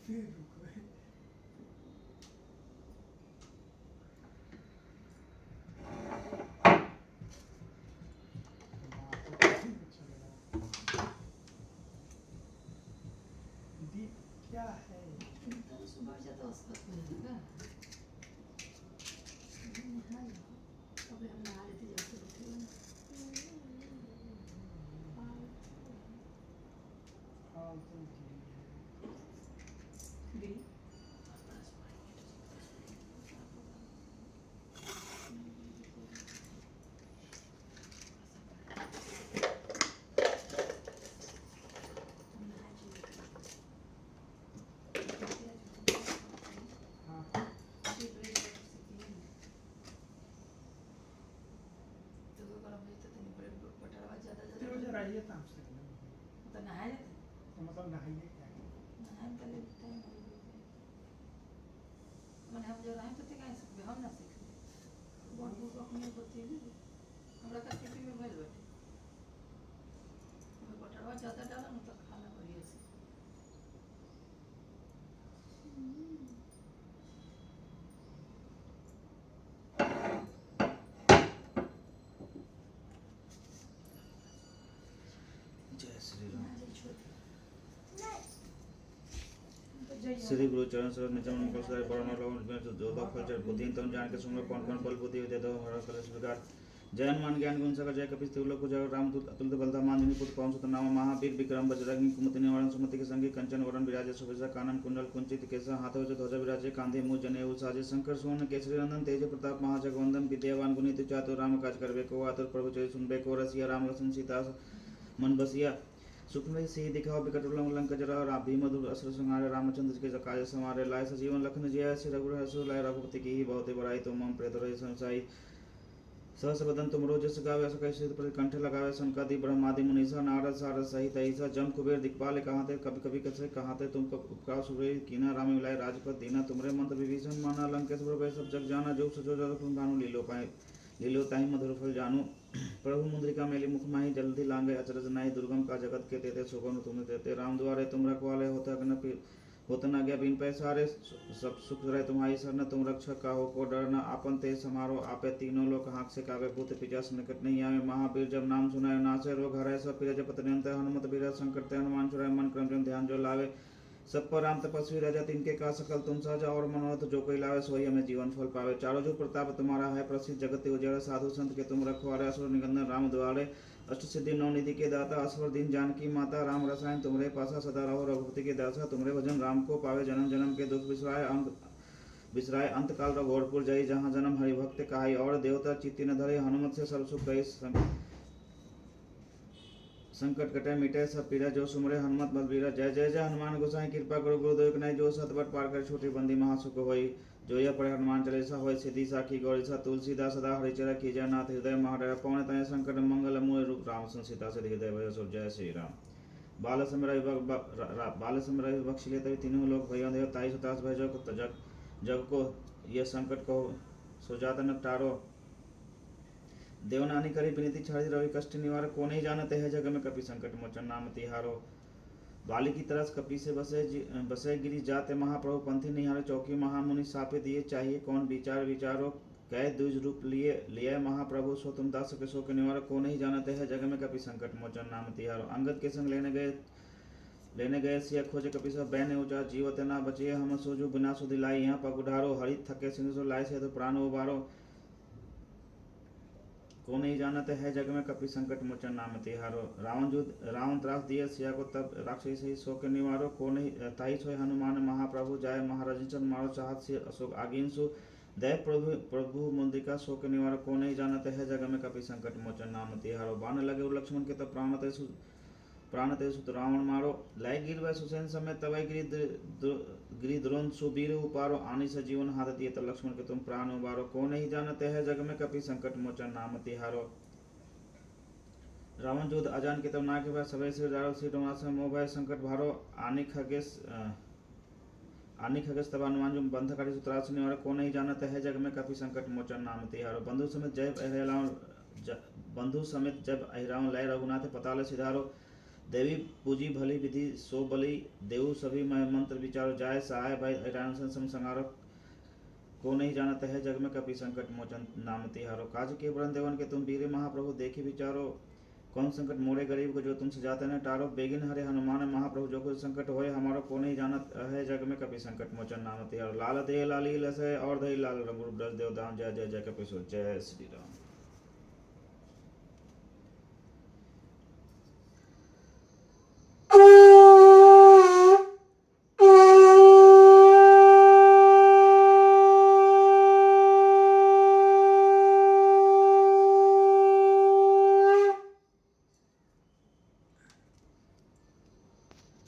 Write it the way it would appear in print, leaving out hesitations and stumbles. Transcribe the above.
क्या है सुबह जाता उसका मिलेगा अभी हम नहा लेते जब से उठे गिरी रहिए था तो नहाए जाते तो मतलब नहाइए क्या नहाए पहले टाइम मैंने हम जो रहे तो कहीं सकते हम ना सीख बहुत भूख अपनी होती है हमरा का खेती में भइल बाटे मैं बटरवा ज़्यादा डाला ना तो खाना बढ़िया से जय श्री राम। जय श्री गुरु चरण सरोज निचम नमः सदाय बरण लवन में जोधा फलचर बुद्धि तम जान के सुमर कौन कौन बल बुद्धि दे दो हमारा कल स्वीकार जय हनुमान ज्ञान गुण सागर जय कपीस तिलोक जय रामदूत अतुलित बलधा मांजनी पुत्र पवन सुत नाम महावीर विक्रम बजरंगी कुमति निवारण सुमति के संगी कंचन वरण विराजे सुभेसा कानन कुंडल कुंचित केसा हाथों से ध्वजा विराजे कांधे मूज जनेऊ साजे शंकर सुवन केसरी नंदन तेज प्रताप महाजगवंदन विद्यावान गुणित चातुर राम काज करबे को आतुर प्रभु चरित सुनबे को रसिया राम लक्ष्मण सीता मन बसिया सुखमय से दिखाओ विकट लंक जरा और भीमधुर असुर संहारे रामचंद्र के जकाय समारे लाय सजीवन लखन जय श्री रघुवर लाय रघुपति की बहुत बड़ाई तुम मम प्रेत रहे संसाई सहस बदन तुम रोजस गावे सकै सिद्ध प्रति कंठ लगावे संकादि ब्रह्मादि मुनीसा नारद सारद सहित ऐसा जम कुबेर दिखपाल कहाते कभी कभी कसे कहाते तुम उपकार सुबेर कीना राम मिलाय राजपद दीना तुमरे मंत्र विभीषण माना लंकेश्वर भय सब जग जाना जो सजो जग तुम भानु लीलो पाए लीलो ताहि मधुर फल जानू प्रभु मुद्रिका मेली मुख माही जल्दी लांगे अचरज नाहि दुर्गम का जगत के तेते सुगम तुम देते राम द्वारे तुम रखवाले होता होता न गया बिन पैसारे सब सुख रहे तुम्हारी शरण तुम रक्षक का हो को डर न आपन ते समारो आपे तीनों लोग हाथ से कावे भूत पिचास निकट नहीं आवे महावीर जब नाम सुनाए नासे रोग हराए सब पीरा जपत नियंत्र हनुमत बीरा संकट हनुमान छुड़ाए मन क्रम जन ध्यान जो लावे सब पर राम तपस्वी राजा तिनके का सकल तुम साजा और मनोरथ जो कोई लावे सोई हमें जीवन फल पावे चारों जो प्रताप तुम्हारा है प्रसिद्ध जगत उजड़ साधु संत के तुम रखवारे असुर निकंदन राम द्वारे अष्ट सिद्धि नौ निधि के दाता असवर दिन जानकी माता राम रसायन तुमरे पासा सदा रहो रघुपति के दासा तुमरे भजन राम को पावे जन्म जन्म के दुख बिसराय अंत काल रघोरपुर जय जहाँ जन्म हरि भक्त कहाई और देवता चित्ति न धरे हनुमत से सर्व सुख गए संकट कटे मिटे सब पीड़ा जो सुमरे हनुमत बलबीरा जय जय जय हनुमान गोसाई कृपा करो गुरुदेव के नहीं जो सतबट पार कर छोटी बंदी महासुख होई जो यह पढ़े हनुमान चालीसा होय सिद्धि साखी गौरीसा तुलसीदास सदा हरिचर की जय नाथ हृदय महाडय पवन तय संकट मंगल मूल रूप राम संसीता से हृदय भय सो जय श्री राम बाल समय विभक्ष लेते तीनों लोग भय देव ताई सुतास भय जग को यह संकट को सुजाता नटारो देवनानी करी विनीति छाड़ी रवि कष्ट निवारक को नहीं जानते है जग में कपि संकट मोचन नाम तिहारो बाली की तरस कपि से बसे गिरी जाते महाप्रभु पंथी निहारे चौकी महामुनि सापे दिए चाहिए कौन विचार विचारो कै द्विज रूप लिए महाप्रभु सो तुम दास के शोक निवारक को नहीं जानते है जग में कपि संकट मोचन नाम तिहारो अंगद के संग लेने गए सिया खोजे कपि सब बैने उचा जीवत ना बचिए हम सोजू बिना सुधि लाई यहाँ पग उठारो हरित थके सिंह सो लाए से तो प्राण उबारो को नहीं जानते है जग में कपि संकट मोचन नाम तिहारो रावण त्रास दिए सिया को तब राक्षस ही शोक निवारो को नहीं ताई सोय हनुमान महाप्रभु जाय महाराजन मारो चाहत से अशोक आगिनसु दय प्रभु मुद्रिका शोक निवारो को नहीं जानते है जग में कपि संकट मोचन नाम तिहारो बाण लगे लक्ष्मण के तब प्राणते सुत रावण मारो लय गिर वै सुसैन समेत तवै गिरि द्रोण सुबीर उपारो आनी सजीवन हाथ दिए तब लक्ष्मण के तुम प्राण उबारो को नहीं जानते है जग में कपि संकट मोचन नाम तिहारो रावण जोध अजान के तब नाके भय सभय सिर जारो सिर से मोह भय संकट भारो आनी खगेश तब हनुमान जो बंध काटी सुतरास निवारो को नहीं जानते है जग में कपि संकट मोचन नाम तिहारो बंधु समेत जब अहिरावण लय रघुनाथ पताल सिधारो देवी पूजी भली विधि सो बलि देव सभी मैं मंत्र विचारो जाय सहाय भाई ऐरान संहारो को नहीं जानत है जग में कपि संकट मोचन नाम तिहारो काज के वरण देवन के तुम वीर महाप्रभु देखी विचारो कौन संकट मोरे गरीब को जो तुमसे जाते न टारो बेगिन हरे हनुमान महाप्रभु जो कुछ संकट होए हमारो को नहीं जानत है जग में कपि संकट मोचन नाम तिहारो लाल दे लाली लसय और दही लाल रंगुर ब्रज देव दाम जय जय जय कपि जय श्री राम।